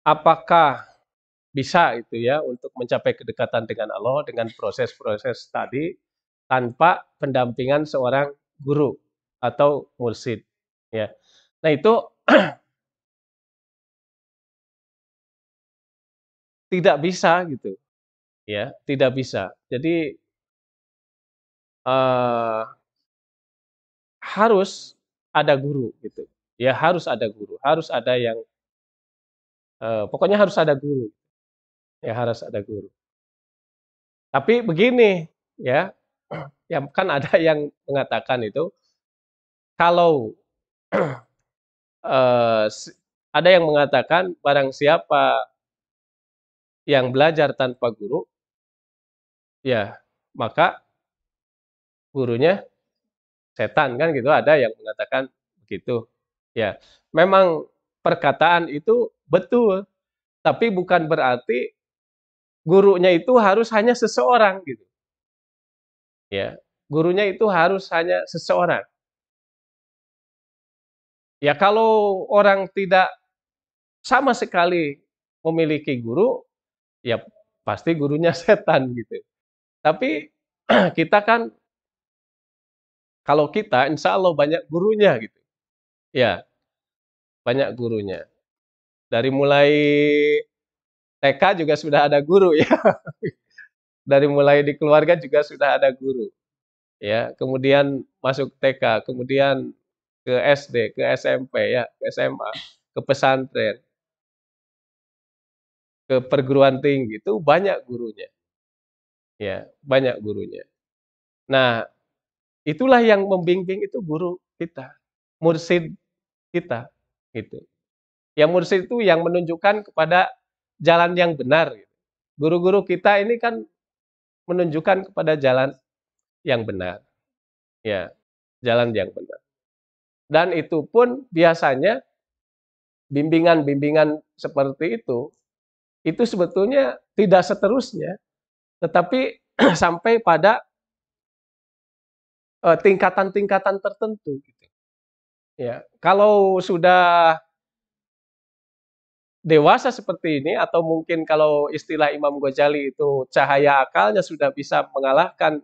apakah bisa itu ya untuk mencapai kedekatan dengan Allah dengan proses-proses tadi tanpa pendampingan seorang guru atau mursyid ya. Nah itu tidak bisa gitu ya, tidak bisa. Jadi eh, harus ada guru gitu. Ya harus ada guru, harus ada yang pokoknya harus ada guru. Ya harus ada guru. Tapi begini ya, ya kan ada yang mengatakan itu kalau eh, ada yang mengatakan barang siapa yang belajar tanpa guru, ya maka gurunya setan kan gitu. Ada yang mengatakan begitu. Ya, memang perkataan itu betul, tapi bukan berarti gurunya itu harus hanya seseorang gitu. Ya, gurunya itu harus hanya seseorang. Ya kalau orang tidak sama sekali memiliki guru, ya pasti gurunya setan gitu. Tapi kita kan kalau kita insya Allah banyak gurunya gitu. Ya, banyak gurunya. Dari mulai TK juga sudah ada guru ya. Dari mulai di keluarga juga sudah ada guru. Ya, kemudian masuk TK, kemudian ke SD, ke SMP ya, ke SMA, ke pesantren, ke perguruan tinggi itu banyak gurunya. Ya, banyak gurunya. Nah, itulah yang membimbing itu guru kita, mursyid kita gitu. Yang mursyid itu yang menunjukkan kepada jalan yang benar gitu. Guru-guru kita ini kan menunjukkan kepada jalan yang benar. Ya, jalan yang benar. Dan itu pun biasanya bimbingan-bimbingan seperti itu sebetulnya tidak seterusnya, tetapi sampai pada tingkatan-tingkatan tertentu. Gitu. Ya, kalau sudah dewasa seperti ini, atau mungkin kalau istilah Imam Ghazali itu cahaya akalnya sudah bisa mengalahkan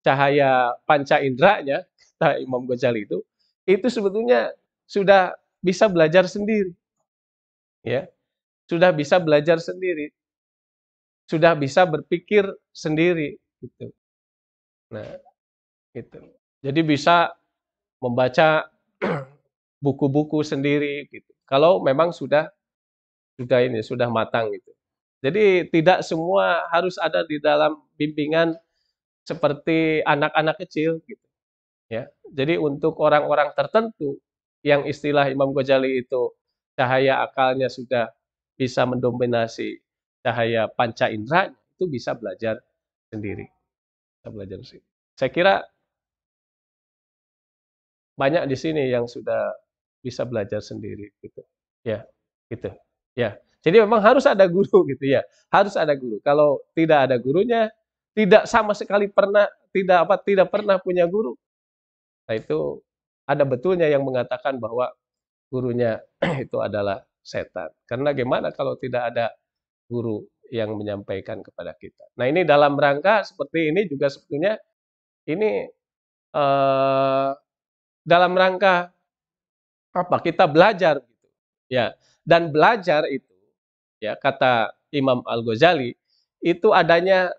cahaya panca inderanya, kata Imam Ghazali itu sebetulnya sudah bisa belajar sendiri, ya, sudah bisa belajar sendiri, sudah bisa berpikir sendiri, gitu. Nah, itu. Jadi bisa membaca buku-buku sendiri, gitu. Kalau memang sudah matang, gitu. Jadi tidak semua harus ada di dalam bimbingan seperti anak-anak kecil, gitu. Ya, jadi untuk orang-orang tertentu yang istilah Imam Ghazali itu cahaya akalnya sudah bisa mendominasi cahaya panca indera, itu bisa belajar sendiri. Bisa belajar sendiri. Saya kira banyak di sini yang sudah bisa belajar sendiri gitu. Ya, gitu. Ya. Jadi memang harus ada guru gitu ya. Harus ada guru. Kalau tidak ada gurunya, tidak sama sekali tidak pernah punya guru. Nah itu ada betulnya yang mengatakan bahwa gurunya itu adalah setan. Karena gimana kalau tidak ada guru yang menyampaikan kepada kita. Nah ini dalam rangka seperti ini juga sebetulnya ini eh, dalam rangka apa? Kita belajar gitu. Ya. Dan belajar itu ya kata Imam Al-Ghazali itu adanya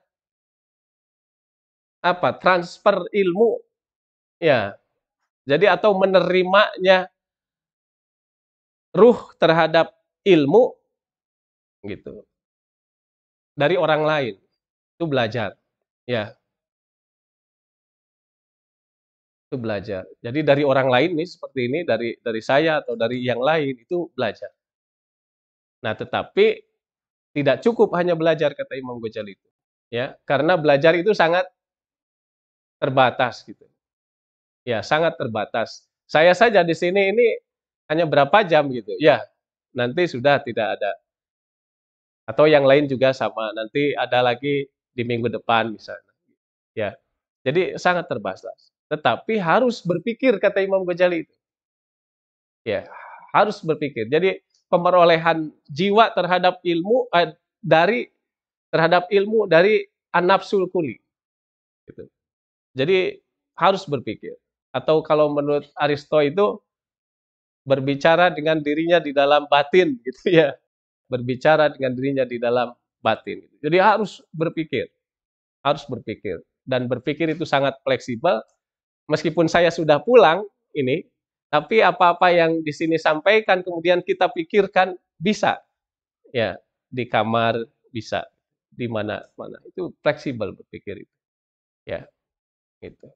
apa? Transfer ilmu ya. Jadi atau menerimanya ruh terhadap ilmu gitu dari orang lain itu belajar ya, itu belajar. Jadi dari orang lain nih seperti ini, dari saya atau dari yang lain itu belajar. Nah, tetapi tidak cukup hanya belajar kata Imam Ghazali itu. Ya, karena belajar itu sangat terbatas gitu. Ya, sangat terbatas. Saya saja di sini ini hanya berapa jam gitu. Ya, nanti sudah tidak ada. Atau yang lain juga sama. Nanti ada lagi di minggu depan misalnya. Ya. Jadi sangat terbatas. Tetapi harus berpikir kata Imam Ghazali itu. Ya, harus berpikir. Jadi pemerolehan jiwa terhadap ilmu dari an-nafsul kuli. Gitu. Jadi harus berpikir. Atau kalau menurut Aristo itu berbicara dengan dirinya di dalam batin, gitu ya. Berbicara dengan dirinya di dalam batin. Jadi harus berpikir. Harus berpikir. Dan berpikir itu sangat fleksibel. Meskipun saya sudah pulang ini, tapi apa-apa yang di sini sampaikan kemudian kita pikirkan bisa. Ya, di kamar bisa, di mana-mana. Itu fleksibel berpikir itu. Ya, itu.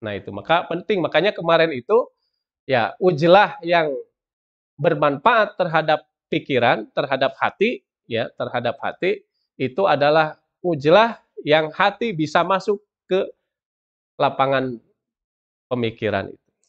Nah, itu makanya kemarin itu ya ujlah yang bermanfaat terhadap pikiran, terhadap hati, ya, terhadap hati itu adalah ujlah yang hati bisa masuk ke lapangan pemikiran itu.